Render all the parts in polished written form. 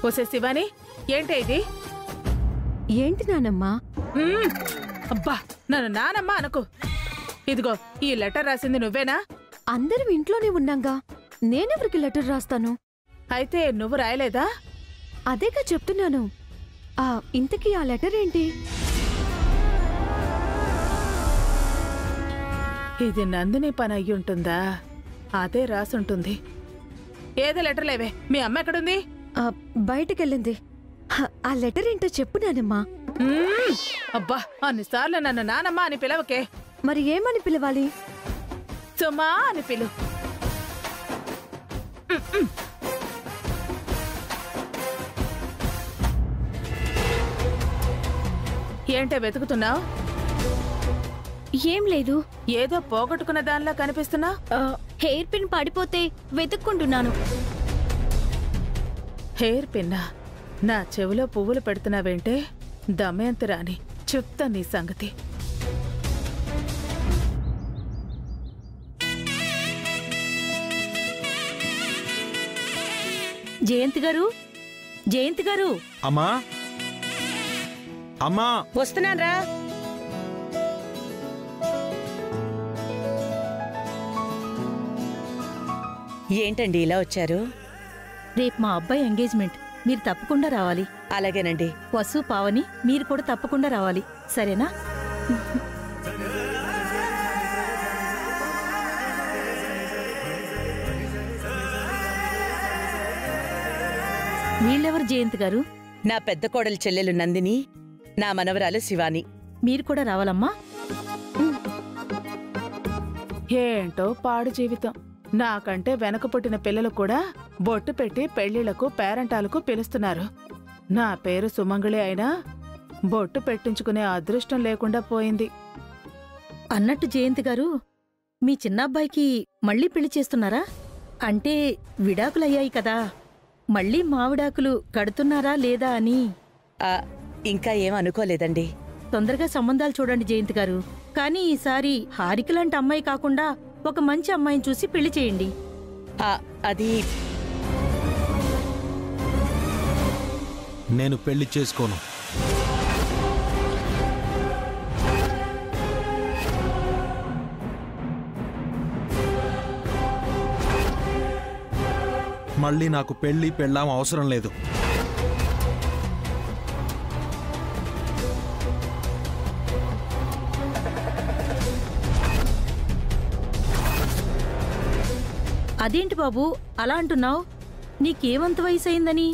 ఓసే శివాని, ఏంటే ఇది? ఏంటి నానమ్మా? అబ్బా, నన్ను నానమ్మా అనకు. ఇదిగో, ఈ లెటర్ రాసింది నువ్వేనా? అందరం ఇంట్లోనే ఉన్నాంగా, నేనెవరికి లెటర్ రాస్తాను? అయితే నువ్వు రాయలేదా? అదేగా చెప్తున్నాను. ఇంతకీ ఆ లెటర్ ఏంటి? ఇది నందిని పని అయ్యుంటుందా? అదే రాసుంటుంది. ఏదో లెటర్ లేవే, మీ అమ్మ ఎక్కడుంది? బయటకెళ్ళింది. ఆ లెటర్ ఏంటో చెప్పు నానమ్మా. అబ్బా, అన్నిసార్లు నన్ను నానమ్మ అని పిలవకే. మరి ఏమని పిలవాలి? సుమా అని పిలు. ఏంటే వెతుకుతున్నావు? ఏం లేదు. ఏదో పోగొట్టుకున్న దానిలా కనిపిస్తున్నా. హెయిర్ పిన్ పడిపోతే వెతుక్కుంటున్నాను. హెయిర్ పిన్నా? నా చెవిలో పువ్వులు పెడుతున్నావేంటే? దమయంతి రాని, చెప్తా నీ సంగతి. జయంతి గారు, జయంతి గారు. అమ్మా, అమ్మా, వస్తున్నాన్రా. ఏంటండి ఇలా వచ్చారు? రేపు మా అబ్బాయి ఎంగేజ్మెంట్, మీరు తప్పకుండా రావాలి. అలాగేనండి. వసు, పావని, మీరు కూడా తప్పకుండా రావాలి, సరేనా? వీళ్ళెవరు జయంతి గారు? నా పెద్ద కోడలి చెల్లెలు నందిని, నా మనవరాలు శివాని. మీరు కూడా రావాలమ్మా. ఏంటో పాడు జీవితం. నాకంటే వెనక పుట్టిన పిల్లలు కూడా బొట్టు పెట్టి పెళ్లిళ్లకు పేరంటాలకు పిలుస్తున్నారు. నా పేరు సుమంగళి అయినా బొట్టు పెట్టించుకునే అదృష్టం లేకుండా పోయింది. అన్నట్టు జయంతి గారు, మీ చిన్నబ్బాయికి మళ్ళీ పెళ్లి చేస్తున్నారా? అంటే విడాకులయ్యాయి కదా, మళ్ళీ మావిడాకులు కడుతున్నారా లేదా అని. ఇంకా ఏం అనుకోలేదండి. తొందరగా సంబంధాలు చూడండి జయంతి గారు. కానీ ఈసారి హారిక లాంటి అమ్మాయి కాకుండా ఒక మంచి అమ్మాయిని చూసి పెళ్లి చేయండి. అది నేను పెళ్లి చేసుకోను. మళ్ళీ నాకు పెళ్లి పెళ్ళాం అవసరం లేదు. అదేంటి బాబు అలా అంటున్నావు? నీకేమంత వయసు అయిందని?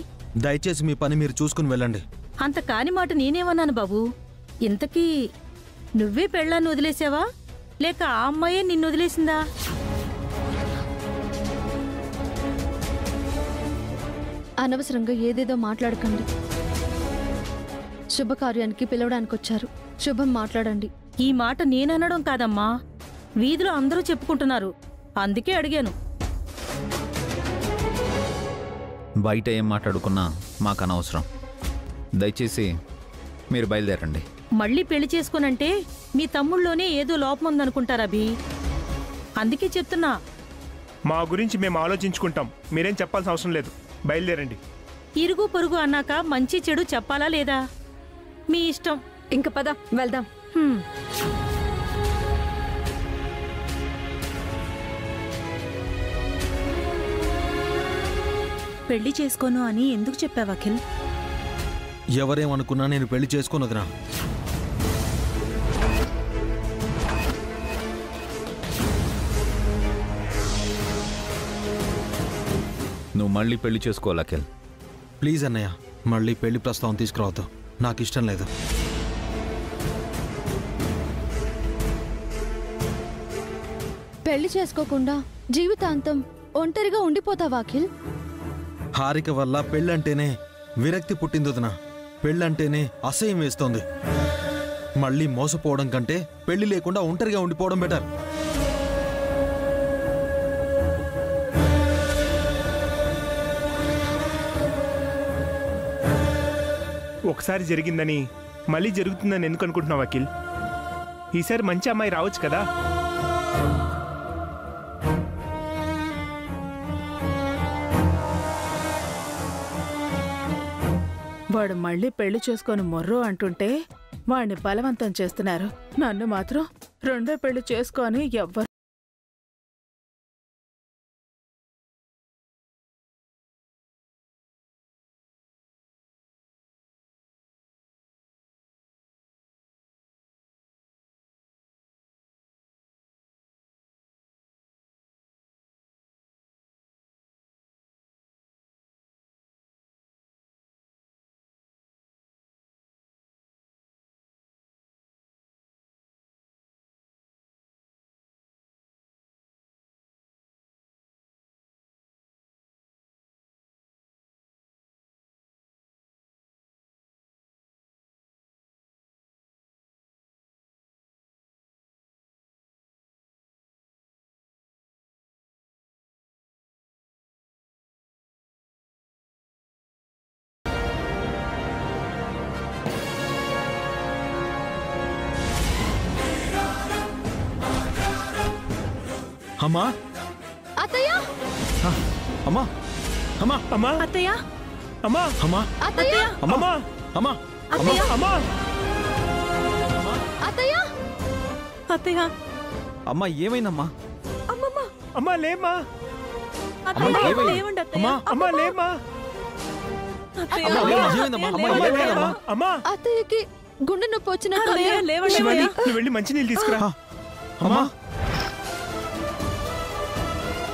దయచేసి మీ పని మీరు చూసుకుని వెళ్ళండి. అంత కాని మాట నేనేమన్నాను బాబు? ఇంతకీ నువ్వే పెళ్ళాన్ని వదిలేసావా, లేక ఆ అమ్మాయే నిన్ను వదిలేసిందా? అనవసరంగా ఏదేదో మాట్లాడకండి. శుభకార్యానికి పిలవడానికి వచ్చారు, శుభం మాట్లాడండి. ఈ మాట నేననడం కాదమ్మా, వీధిలో అందరూ చెప్పుకుంటున్నారు, అందుకే అడిగాను. బయట ఏం మాట్లాడుకున్నా మాకు అనవసరం. దయచేసి మీరు బయలుదేరండి. మళ్ళీ పెళ్లి చేసుకోనంటే మీ తమ్ముళ్ళలోనే ఏదో లోపం ఉందనుకుంటారా అభి? అందుకే చెప్తున్నా. మా గురించి మేము ఆలోచించుకుంటాం, మీరేం చెప్పాల్సిన అవసరం లేదు, బయలుదేరండి. ఇరుగు పొరుగు అన్నాక మంచి చెడు చెప్పాలా లేదా? మీ ఇష్టం. ఇంక పద వెళ్దాం. పెళ్లి చేసుకోను అని ఎందుకు చెప్పావు అఖిల్? ఎవరేమనుకున్నా నేను పెళ్లి చేసుకోను వదినా. నువ్వు మళ్ళీ పెళ్లి చేసుకోవాలి అఖిల్. ప్లీజ్ అన్నయ్య, మళ్ళీ పెళ్లి ప్రస్తావన తీసుకురావద్దు, నాకు ఇష్టం లేదు. పెళ్లి చేసుకోకుండా జీవితాంతం ఒంటరిగా ఉండిపోతావా అఖిల్? హారిక వల్ల పెళ్ళంటేనే విరక్తి పుట్టింది వదినా. పెళ్ళంటేనే అసహ్యం వేస్తోంది. మళ్ళీ మోసపోవడం కంటే పెళ్లి లేకుండా ఒంటరిగా ఉండిపోవడం బెటర్. ఒకసారి జరిగిందని మళ్ళీ జరుగుతుందని ఎందుకు అనుకుంటున్నావు అఖిల్? ఈసారి మంచి అమ్మాయి రావచ్చు కదా. వాడు మళ్ళీ పెళ్లి చేసుకొని మొర్రో అంటుంటే వాడిని బలవంతం చేస్తున్నారు. నన్ను మాత్రం రెండో పెళ్లి చేసుకొని ఎవ్వరు అమ్మా అత్తయ్య అమ్మా అమ్మా అమ్మా అత్తయ్య అమ్మా అమ్మా అత్తయ్య అమ్మా అమ్మా అత్తయ్య అమ్మా అత్తయ్య అత్తయ్య అమ్మా ఏమైందమ్మా? అమ్మమ్మ అమ్మా లేమ్మా అత్తయ్య ఏమైంది? లేవండి అత్తయ్య. అమ్మా అమ్మా లేమ్మా అత్తయ్య, అమ్మా, అత్తయ్య, ఏమైందమ్మా? అమ్మా, లేవండి అమ్మా అత్తయ్య. లేమ్మా అమ్మా అత్తయ్యకి గుండె నొప్పి వచ్చినట్టు అత్తయ్య, లేవండి శివాని అత్తయ్య. నువ్వు వెళ్ళి మంచినీళ్ళు తీసుకురా. అమ్మా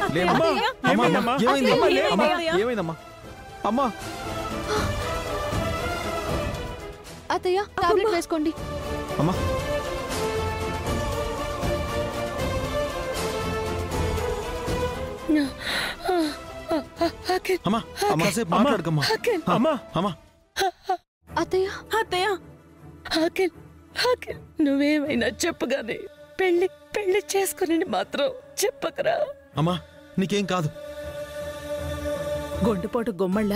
అత్తయ్య, అమ్మా అత్తయ్య. ఏమైందమ్మా ఏమైంది? అమ్మా ఏమైంది? లేమ్మా ఏమైందమ్మా? అమ్మా అత్తయ్య టాబ్లెట్ వేసుకోండి. అమ్మా అమ్మా కాసేపు మాట్లాడకమ్మా. అమ్మా అమ్మా అత్తయ్య అత్తయ్య, అఖిల్ అఖిల్ నువ్వేమైనా చెప్పగానే పెళ్లి పెళ్లి చేసుకుని మాత్రం చెప్పకరా. అమ్మా నీకేం కాదు. గుండెపోటు గుమ్మళ్ళ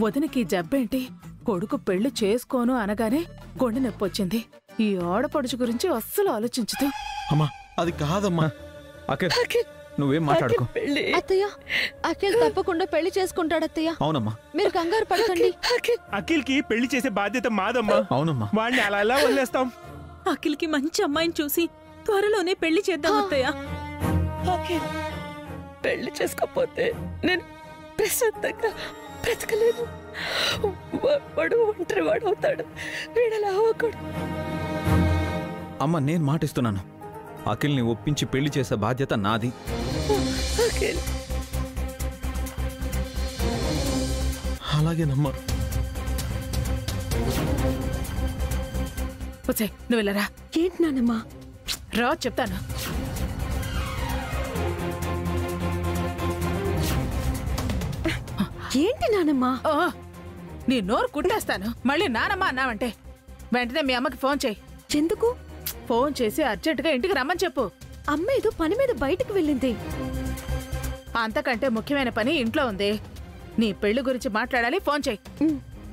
వదినకి జబ్బేంటి? కొడుకు పెళ్లి చేసుకోను అనగానే గుండె నొప్పొచ్చింది. ఈ ఆడపడుచు గురించి అస్సలు ఆలోచించదు. అమ్మా అది కాదమ్మా. అఖిల్ అఖిల్ నువ్వేం మాట్లాడుకో. పెళ్లి అత్తయ్య అఖిల్ తప్పకుండా పెళ్లి చేసుకుంటాడు అత్తయ్య. అవునమ్మా మీరు కంగారు పడకండి. అఖిల్ అఖిల్ కి పెళ్లి చేసే బాధ్యత మాదమ్మా. అవునమ్మా. వాడిని అలా ఎలా వదిలేస్తాం? అఖిల్కి మంచి అమ్మాయిని చూసి త్వరలోనే పెళ్లి చేద్దాం అత్తయ్య. అఖిల్ పెళ్లి చేసుకోపోతే నేను ప్రశాంతంగా బ్రతకలేదు. వాడు ఒంటరి వాడు అవుతాడు. వీడలా అవ్వకూడదు. అమ్మ నేను మాటిస్తున్నాను. అఖిల్ని ఒప్పించి పెళ్లి చేసే బాధ్యత నాది. అఖిల్ అలాగేనమ్మా. వచ్చాయి నువ్వు వెళ్ళరా. ఏంటి నానమ్మా? రా చెప్తాను. ఏంటి నానమ్మా? ఓ నీ నోరు కుట్టేస్తాను. మళ్ళీ నానమ్మ అన్నావంటే వెంటనే మీ అమ్మకి ఫోన్ చేయి. ఎందుకు? ఫోన్ చేసి అర్జెంటుగా ఇంటికి రమ్మని చెప్పు. అమ్మ ఏదో పని మీద బయటకు వెళ్ళింది. అంతకంటే ముఖ్యమైన పని ఇంట్లో ఉంది. నీ పెళ్లి గురించి మాట్లాడాలి. ఫోన్ చేయి.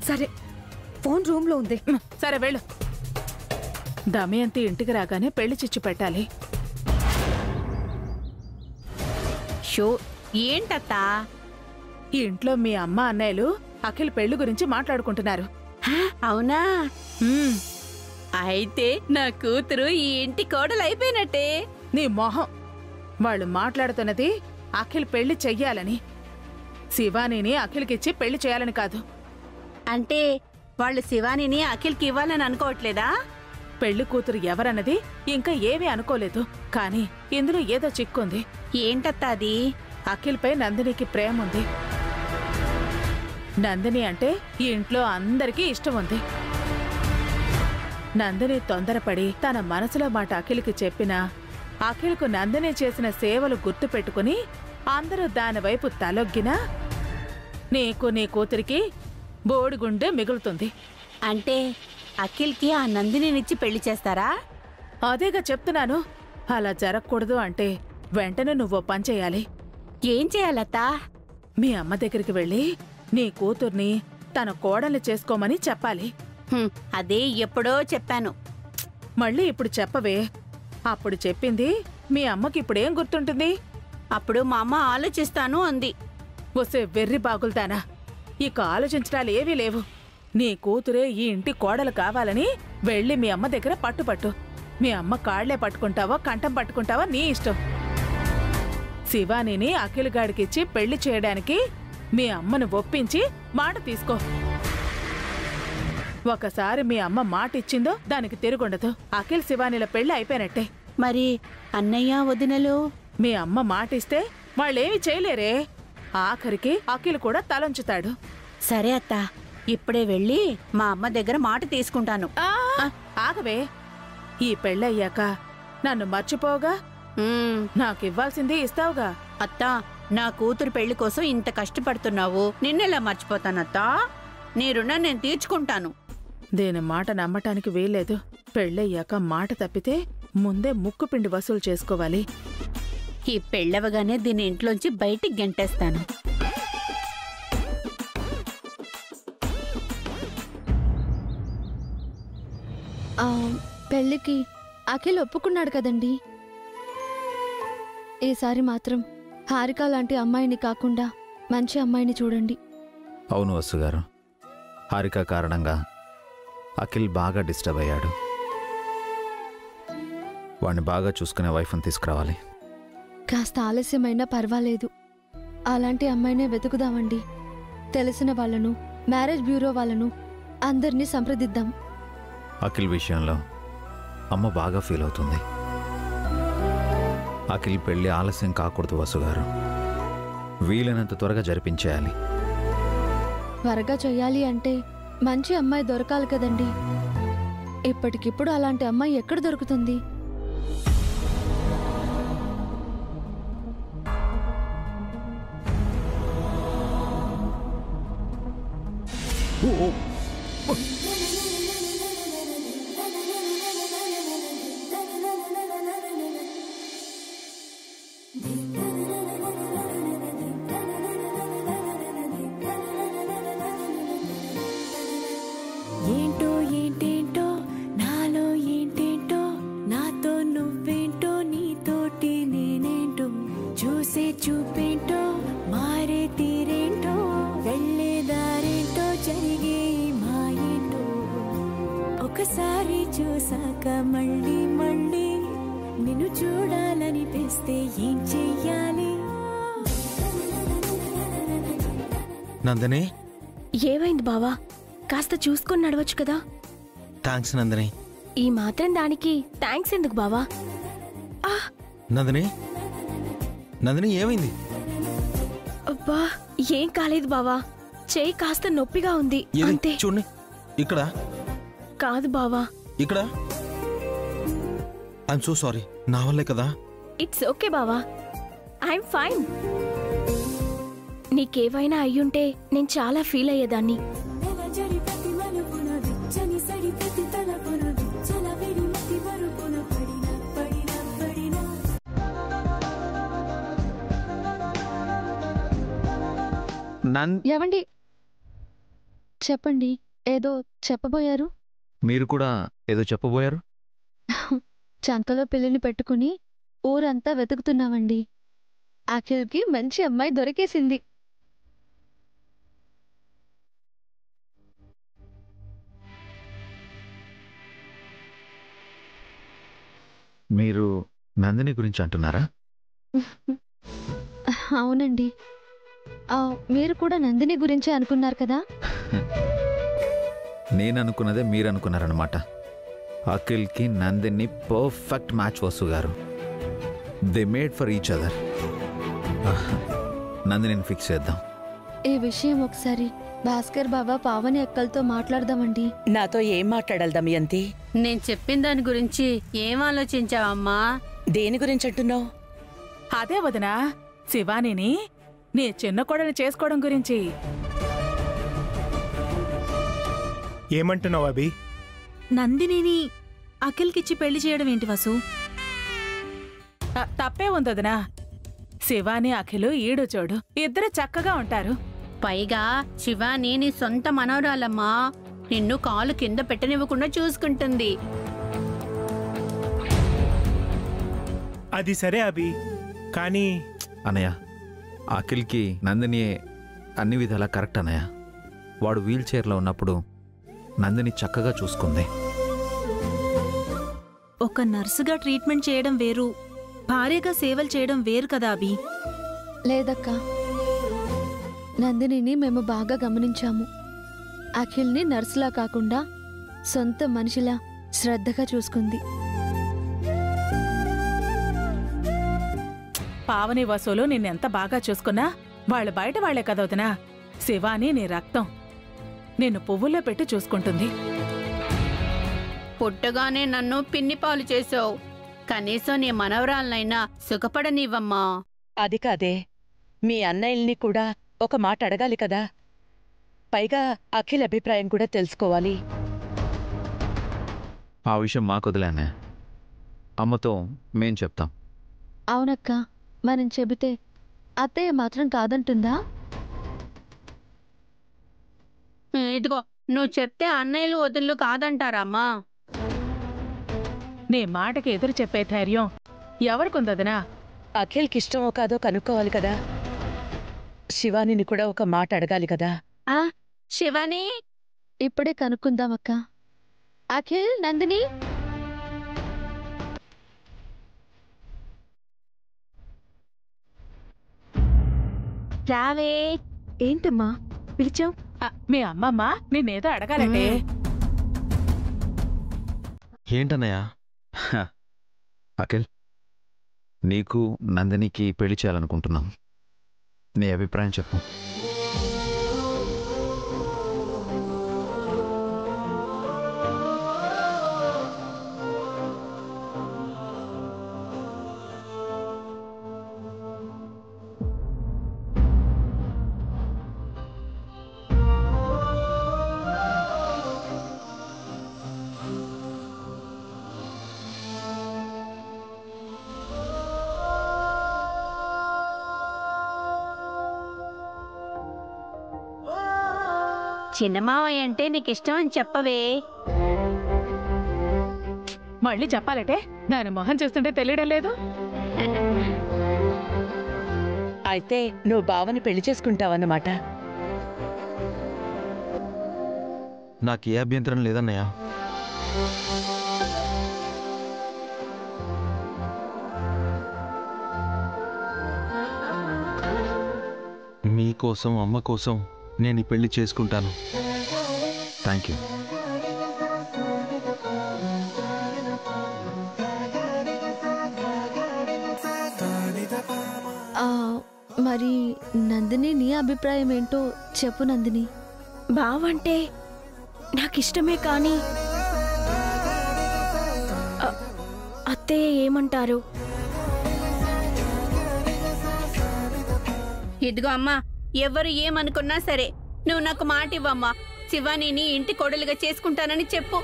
సరే ఫోన్ రూమ్ లో ఉంది. సరే వెళ్ళు. దమయంతి ఇంటికి రాగానే పెళ్లి చిచ్చు పెట్టాలి. షో ఏంటత్తా? ఈ ఇంట్లో మీ అమ్మ అన్నయ్యలు అఖిల్ పెళ్లి గురించి మాట్లాడుకుంటున్నారు. అవునా? హ్మ్, అయితే నా కూతురు ఈ ఇంటి కోడలు అయిపోయినట్టే. నీ మొహం. వాళ్ళు మాట్లాడుతున్నది అఖిల్ పెళ్లి చెయ్యాలని, శివానీని అఖిల్కిచ్చి పెళ్లి చేయాలని కాదు. అంటే వాళ్ళు శివానిని అఖిల్కి ఇవ్వాలని అనుకోవట్లేదా? పెళ్లి కూతురు ఎవరన్నది ఇంకా ఏమీ అనుకోలేదు. కానీ ఇందులో ఏదో చిక్కుంది. ఏంటత్తా అది? అఖిల్పై నందినికి ప్రేమ ఉంది. నందిని అంటే ఈ ఇంట్లో అందరికీ ఇష్టం ఉంది. నందిని తొందరపడి తన మనసులో మాట అఖిల్కి చెప్పినా అఖిల్కు నందిని చేసిన సేవలు గుర్తు పెట్టుకుని అందరూ దానివైపు తలొగ్గినా నీకు నీ కూతురికి బోడిగుండె మిగులుతుంది. అంటే అఖిల్కి ఆ నందినినిచ్చి పెళ్లి చేస్తారా? అదేగా చెప్తున్నాను. అలా జరగకూడదు అంటే వెంటనే నువ్వో పని చెయ్యాలి. ఏం చేయాలత్తా? మీ అమ్మ దగ్గరికి వెళ్ళి నీ కూతుర్ని తన కోడల్ని చేసుకోమని చెప్పాలి. అదే ఎప్పుడో చెప్పాను. మళ్ళీ ఇప్పుడు చెప్పవే. అప్పుడు చెప్పింది మీ అమ్మకి ఇప్పుడేం గుర్తుంటుంది? అప్పుడు మా అమ్మ ఆలోచిస్తాను అంది. వసే వెర్రి బాగుల్దానా, ఇక ఆలోచించడాలు ఏవీ లేవు. నీ కూతురే ఈ ఇంటి కోడలు కావాలని వెళ్ళి మీ అమ్మ దగ్గర పట్టు. మీ అమ్మ కాళ్లే పట్టుకుంటావో కంఠం పట్టుకుంటావో నీ ఇష్టం. శివానిని అఖిల్ గాడికిచ్చి పెళ్లి చేయడానికి మీ అమ్మను ఒప్పించి మాట తీసుకో. ఒకసారి మీ అమ్మ మాట ఇచ్చిందో దానికి తిరుగుండదు. అఖిల్ శివానిల పెళ్లి అయిపోయినట్టే. మరి అన్నయ్య వదినలు? మీ అమ్మ మాట ఇస్తే వాళ్ళేమి చేయలేరే. ఆఖరికి అఖిల్ కూడా తలంచుతాడు. సరే అత్త, ఇప్పుడే వెళ్ళి మా అమ్మ దగ్గర మాట తీసుకుంటాను. ఆగవే, ఈ పెళ్ళయ్యాక నన్ను మర్చిపోగా నాకివ్వాల్సింది ఇస్తావుగా. అత్తా, నా కూతురు పెళ్లి కోసం ఇంత కష్టపడుతున్నావు, నిన్నెలా మర్చిపోతానత్తా? నీ రుణం నేను తీర్చుకుంటాను. దీని మాట నమ్మటానికి వీల్లేదు. పెళ్ళయ్యాక మాట తప్పితే ముందే ముక్కుపిండి వసూలు చేసుకోవాలి. ఈ పెళ్ళవగానే దీని ఇంట్లోంచి బయటికి గెంటేస్తాను. పెళ్ళికి అఖిల్ ఒప్పుకున్నాడు కదండి. ఈసారి మాత్రం హారిక లాంటి అమ్మాయిని కాకుండా మంచి అమ్మాయిని చూడండి. అవును వసుగారు, హారిక కారణంగా అఖిల్ బాగా డిస్టర్బ్ అయ్యాడు. వాడిని బాగా చూసుకునే వైఫ్ని తీసుకురావాలి. కాస్త ఆలస్యమైనా పర్వాలేదు, అలాంటి అమ్మాయినే వెతుకుదామండి. తెలిసిన వాళ్ళను, మ్యారేజ్ బ్యూరో వాళ్ళను అందరినీ సంప్రదిద్దాం. అఖిల్ విషయంలో అమ్మ బాగా ఫీల్ అవుతుంది. అఖిల్ పెళ్లి ఆలస్యం కాకూడదు వసుగారు. వీలైనంత త్వరగా జరిపించేయాలి. త్వరగా చెయ్యాలి అంటే మంచి అమ్మాయి దొరకాలి కదండి. ఇప్పటికిప్పుడు అలాంటి అమ్మాయి ఎక్కడ దొరుకుతుంది? ఏంటో ఏంటేంటో నాలో ఏంటేంటో, నాతో నువ్వేంటో నీతోటి నేనేంటో, చూసే చూపేంటో మారే తీరేంటో, వెళ్ళేదారేంటో జరిగే మాయేంటో, ఒకసారి చూసాక మళ్ళీ మళ్ళీ నిన్ను చూడాలనిపిస్తే ఏం చెయ్యాలి? నందిని, ఏమైంది బావా? కాస్త చూసుకొని నడవచ్చు కదా. థ్యాంక్స్ నందిని. ఈ మాత్రం దానికి థ్యాంక్స్ ఎందుకు బావా? నందిని, నందిని ఏమైంది? అబ్బా, ఏం కాలేదు బావా, చెయ్యి కాస్త నొప్పిగా ఉంది అంతే. చూడండి, ఇక్కడ కాదు బావా, ఇక్కడ. ఐఎమ్ సో సారీ, నా వల్లే కదా. ఇట్స్ ఓకే బావా, ఐఎమ్ ఫైన్. నీకేవైనా అయ్యుంటే నేను చాలా ఫీల్ అయ్యేదాన్ని. ఏవండి, చెప్పండి, ఏదో చెప్పబోయారు. మీరు కూడా ఏదో చెప్పబోయారు. చంకలో పిల్లిని పెట్టుకుని ఊరంతా వెతుకుతున్నామండి. అఖిల్కి మంచి అమ్మాయి దొరికేసింది. మీరు నందిని గురించి అంటున్నారా? అవునండి, మీరు కూడా నందిని గురించే అనుకున్నారు కదా. నేను అనుకున్నదే మీరు అనుకున్నారనమాట. అఖిల్కి నందిని పర్ఫెక్ట్ మ్యాచ్ వసు గారు. They made for each other. Nandini fix చేద్దాం. ఈ విషయం ఒకసారి భాస్కర్ బాబా పావని అక్కలతో మాట్లాడదామండి. నాతో ఏం మాట్లాడాలి దమయంతి? నేను చెప్పిన దాని గురించి ఏం ఆలోచించావమ్మా? దేని గురించి అంటున్నావు? అదే వదినా, శివానిని నీ చిన్న కోడలు చేసుకోవడం గురించి. ఏమంటున్నావు అభి? నందినిని అఖిల్కిచ్చి పెళ్లి చేయడం ఏంటి వసు? తప్పే ఉందదినా. శివాని అఖిలు ఈడు చూడు, ఇద్దరు చక్కగా ఉంటారు. పైగా శివాని నీ సొంత మనవరాలమ్మా, నిన్ను కాలు కింద పెట్టనివ్వకుండా చూసుకుంటుంది. అది సరే అభి, కానీ అన్నయ్య, అఖిల్కి నందిని అన్ని విధాలా కరెక్ట్ అన్నయ్య. వాడు వీల్ చైర్లో ఉన్నప్పుడు నందిని చక్కగా చూసుకుంది. ఒక నర్సుగా ట్రీట్మెంట్ చేయడం వేరు, భార్యగా సేవలు చేయడం వేరు కదా అభి. లేదక్కా, నందినిని మేము బాగా గమనించాము. అఖిల్ని నర్సులా కాకుండా సొంత మనిషిలా శ్రద్ధగా చూసుకుంది. పావని వసూలు నిన్నెంత బాగా చూసుకున్నా వాళ్ళు బయట వాళ్లే కదవుతున్నా. శివాని నీ రక్తం, నిన్ను పువ్వుల్లో పెట్టి చూసుకుంటుంది. పుట్టగానే నన్ను పిన్నిపాలు చేసావు, కనీసం నీ మనవరాలనైనా సుఖపడనివ్వమ్మా. అది కాదే, మీ అన్నయ్యల్ని కూడా ఒక మాట అడగాలి కదా. పైగా అఖిల్ అభిప్రాయం కూడా తెలుసుకోవాలి. ఆ విషయం మాకు వదిలేనే, అమ్మతో మేం చెప్తాం. అవునక్క, మనం చెబితే అత్తయ్య మాత్రం కాదంటుందా? ఇదిగో, నువ్వు చెప్తే అన్నయ్యలు వదులు కాదంటారమ్మా. నీ మాటకి ఎదురు చెప్పే ధైర్యం ఎవరికుందదనా? అఖిల్కి ఇష్టమో కాదో కనుక్కోవాలి కదా. శివానిని కూడా ఒక మాట అడగాలి కదా. శివాని, ఇప్పుడే కనుక్కుందాం అక్క. అఖిల్, నందిని, రావే. ఏంటమ్మా పిలిచావు? మీ అమ్మమ్మ నిన్నేదో అడగాలంటే. ఏంటన్నయ్య? అఖిల్, నీకు నందినికి పెళ్లి చేయాలనుకుంటున్నాం. నీ అభిప్రాయం చెప్పు. చిన్నమావయ్య అంటే నీకిష్టం అని చెప్పవే. మళ్ళీ చెప్పాలంటే దాని మొహం చూస్తుంటే తెలియడం లేదు. అయితే నువ్వు బావని పెళ్లి చేసుకుంటావన్నమాట. నాకు ఏ అభ్యంతరం లేదన్నయ్య. మీకోసం, అమ్మ కోసం నేను ఈ పెళ్లి చేసుకుంటాను. Thank you. మరి నందిని, నీ అభిప్రాయం ఏంటో చెప్పు నందిని. బావంటే నాకిష్టమే, కానీ అత్తయ్య ఏమంటారు? ఇదిగో అమ్మా, ఎవరు ఏమనుకున్నా సరే నువ్వు నాకు మాట ఇవ్వమ్మా. శివానీని ఇంటి కోడలుగా చేసుకుంటానని చెప్పు.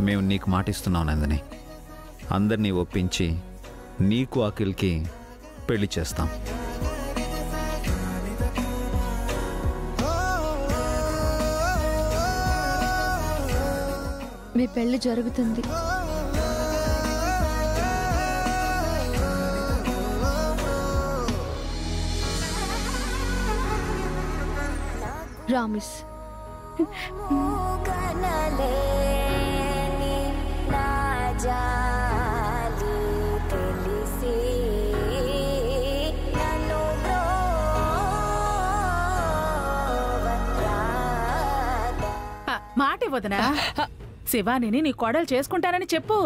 మేము నీకు మాటిస్తున్నాం నందిని. అందరినీ ఒప్పించి నీకు అఖిల్కి పెళ్లి చేస్తాం. మీ పెళ్లి జరుగుతుంది. రామిస్. మాట ఇవ్వదనా? శివానిని నీ కోడలు చేసుకుంటానని చెప్పు.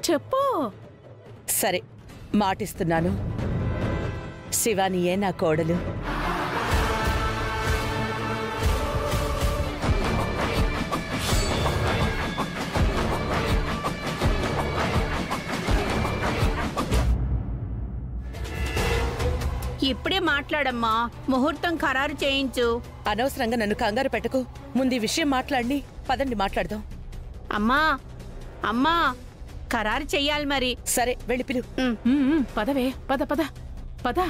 చెప్పు. సరే, మాటిస్తున్నాను. శివానియే నా కోడలు. ఇప్పుడే మాట్లాడమ్మా, ముహూర్తం ఖరారు చేయించు. అనవసరంగా నన్ను కంగారు పెట్టకు. ముందు ఈ విషయం మాట్లాడి పదండి మాట్లాడదాం. అమ్మా అమ్మా, ఖరారు చెయ్యాలి మరి. సరే, వెళ్ళి పిలు. పదవే, పద పద పద.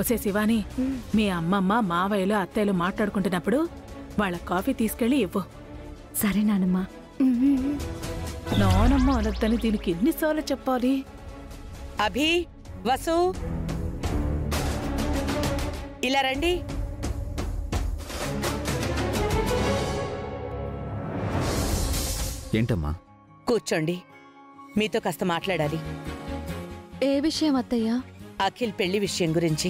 ఒసే శివాని, మీ అమ్మమ్మ మావయ్యలు అత్తయ్యలు మాట్లాడుకుంటున్నప్పుడు వాళ్ళ కాఫీ తీసుకెళ్లి ఇవ్వు. సరే నానమ్మా. నానమ్మ అనొద్దని దీనికి ఎన్నిసార్లు చెప్పాలి? అభి, వసు, ఇలా రండి. ఏంటమ్మా? కూర్చోండి, మీతో కాస్త మాట్లాడాలి. ఏ విషయం అత్తయ్య? అఖిల్ పెళ్లి విషయం గురించి.